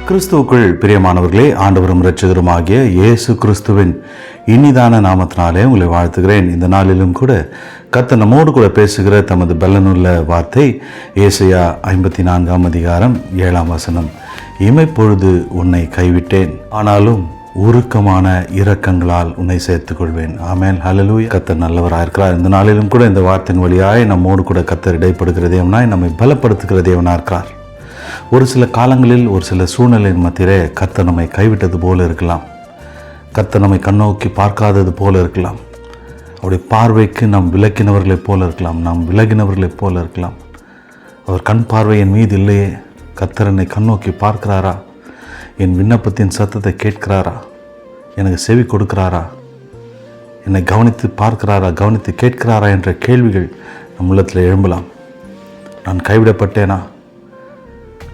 கிறிஸ்துவுக்குள் பிரியமானவர்களே, ஆண்டவரும் இரட்சகருமாகிய இயேசு கிறிஸ்துவின் இனிதான நாமத்தினாலே உங்களை வாழ்த்துகிறேன். இந்த நாளிலும் கூட கர்த்தர் நம்மோடு கூட பேசுகிற தமது பலனுள்ள வார்த்தை ஏசாயா 54 அதிகாரம் 7 இமைப்பொழுது உன்னை கைவிட்டேன், ஆனாலும் உருக்கமான இரக்கங்களால் உன்னை சேர்த்துக் கொள்வேன். ஆமென், ஹல்லேலூயா. கர்த்தர் நல்லவராக இருக்கிறார். இந்த நாளிலும் கூட இந்த வார்த்தையின் வழியாய் நம்மோடு கூட கர்த்தர் இடைப்படுகிற தேவனாய், நம்மை பலப்படுத்துகிற தேவனாக இருக்கிறார். ஒரு சில காலங்களில் ஒரு சில சூழ்நிலையின் மத்தியிலே கர்த்தர் நம்மை கைவிட்டது போல இருக்கலாம். கர்த்தர் நம்மை கண்ணோக்கி பார்க்காதது போல இருக்கலாம். அவருடைய பார்வைக்கு நாம் விலக்கினவர்களைப் போல இருக்கலாம். நாம் விலகினவர்களைப் போல இருக்கலாம். அவர் கண் பார்வை என் மீது இல்லையே. கர்த்தர் என்னை கண்ணோக்கி பார்க்கிறாரா? என் விண்ணப்பத்தின் சத்தத்தை கேட்கிறாரா? எனக்கு செவி கொடுக்கிறாரா? என்னை கவனித்து பார்க்கிறாரா? கவனித்து கேட்கிறாரா என்ற கேள்விகள் நம் உள்ளத்தில் எழும்பலாம். நான் கைவிடப்பட்டேனா?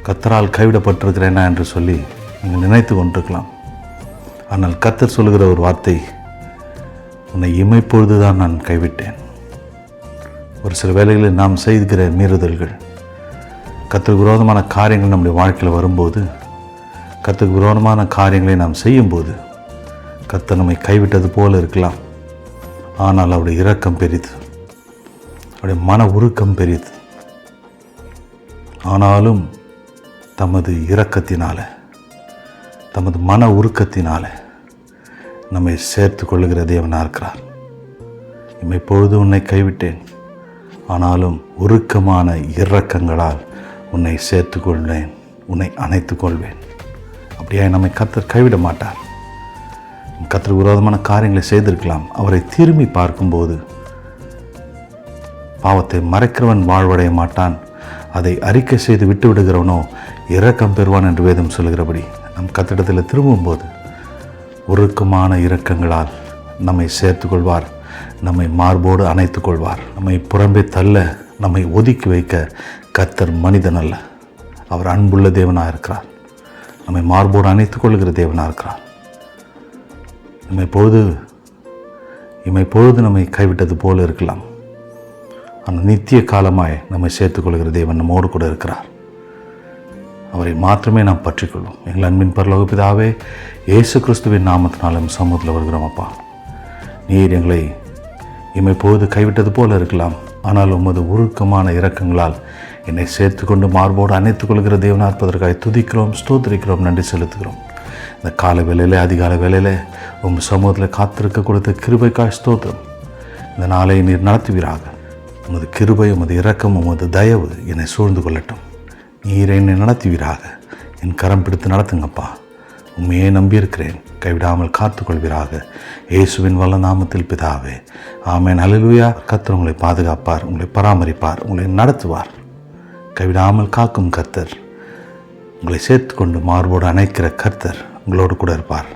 கர்த்தரால் கைவிடப்பட்டிருக்கிறேனா என்று சொல்லி நீங்கள் நினைத்து கொண்டிருக்கலாம். ஆனால் கர்த்தர் சொல்லுகிற ஒரு வார்த்தை, உன்னை இமைப்பொழுது தான் நான் கைவிட்டேன். ஒரு சில வேளைகளில் நாம் செய்கிற மீறுதல்கள், கர்த்தருக்கு விரோதமான காரியங்கள் நம்முடைய வாழ்க்கையில் வரும்போது, கர்த்தருக்கு விரோதமான காரியங்களை நாம் செய்யும்போது கர்த்தர் நம்மை கைவிட்டது போல இருக்கலாம். ஆனால் அவருடைய இரக்கம் பெரிது, அவருடைய மன உருக்கம் பெரிது. ஆனாலும் தமது இரக்கத்தினால, தமது மன உருக்கத்தினால நம்மை சேர்த்து கொள்ளுகிற தேவனாக இருக்கிறார். இமைப்பொழுது உன்னை கைவிட்டேன், ஆனாலும் உருக்கமான இரக்கங்களால் உன்னை சேர்த்து கொள்வேன், உன்னை அணைத்து கொள்வேன். அப்படியே நம்மை கர்த்தர் கைவிட மாட்டார். கர்த்தருக்கு விரோதமான காரியங்களை செய்திருக்கலாம். அவரை திரும்பி பார்க்கும்போது, பாவத்தை மறைக்கிறவன் வாழ்வடைய மாட்டான், அதை அறிக்கை செய்து விட்டு விடுகிறவனோ இரக்கம் பெறுவான் என்று வேதம் சொல்கிறபடி, நம் கர்த்தரிடத்தில் திரும்பும்போது உருக்கமான இரக்கங்களால் நம்மை சேர்த்து கொள்வார். நம்மை மார்போடு அணைத்து கொள்வார். நம்மை புறம்பே தள்ள, நம்மை ஒதுக்கி வைக்க கர்த்தர் மனிதன் அல்ல. அவர் அன்புள்ள தேவனாக இருக்கிறார். நம்மை மார்போடு அணைத்து கொள்கிற தேவனாக இருக்கிறார். இமைப்பொழுது நம்மை கைவிட்டது போல இருக்கலாம். ஆனால் நித்திய காலமாய் நம்மை சேர்த்துக்கொள்கிற தேவன் நம்மோடு கூட இருக்கிறார். அவரை மாத்திரமே நாம் பற்றிக்கொள்வோம். எங்கள் அன்பின் பரலோக பிதாவே, இயேசு கிறிஸ்துவின் நாமத்தினாலும் சமூகத்தில் வருகிறோம். அப்பா, நீர் எங்களை இமைப்பொழுது கைவிட்டது போல இருக்கலாம், ஆனால் உமது உருக்கமான இரக்கங்களால் என்னை சேர்த்து கொண்டு மார்போடு அணைத்துக் கொள்கிற தேவனாக இருப்பதற்காக துதிக்கிறோம், ஸ்தோத்திரிக்கிறோம், நன்றி செலுத்துகிறோம். இந்த கால வேளையிலே, அதிகால வேளையிலே உங்கள் சமூகத்தில் காத்திருக்க கொடுத்த கிருபைக்காய் ஸ்தோத்திரம். இந்த நாளை நீர் நடத்துவீராக. உமது கிருபை, உமது இரக்கம், உமது தயவு என்னை சூழ்ந்து கொள்ளட்டும். நீர் என்னை நடத்துவீராக. என் கரம் பிடித்து நடத்துங்கப்பா. உண்மையே நம்பியிருக்கிறேன். கைவிடாமல் காத்துக்கொள்வீராக. இயேசுவின் வல்ல நாமத்தில் பிதாவே, ஆமென், ஹல்லேலூயா. கர்த்தர் உங்களை பாதுகாப்பார், உங்களை பராமரிப்பார், உங்களை நடத்துவார். கைவிடாமல் காக்கும் கர்த்தர், உங்களை சேர்த்து கொண்டு மார்போடு அணைக்கிற கர்த்தர் உங்களோடு கூட இருப்பார்.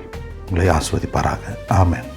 உங்களை ஆஸ்வதிப்பாராக. ஆமென்.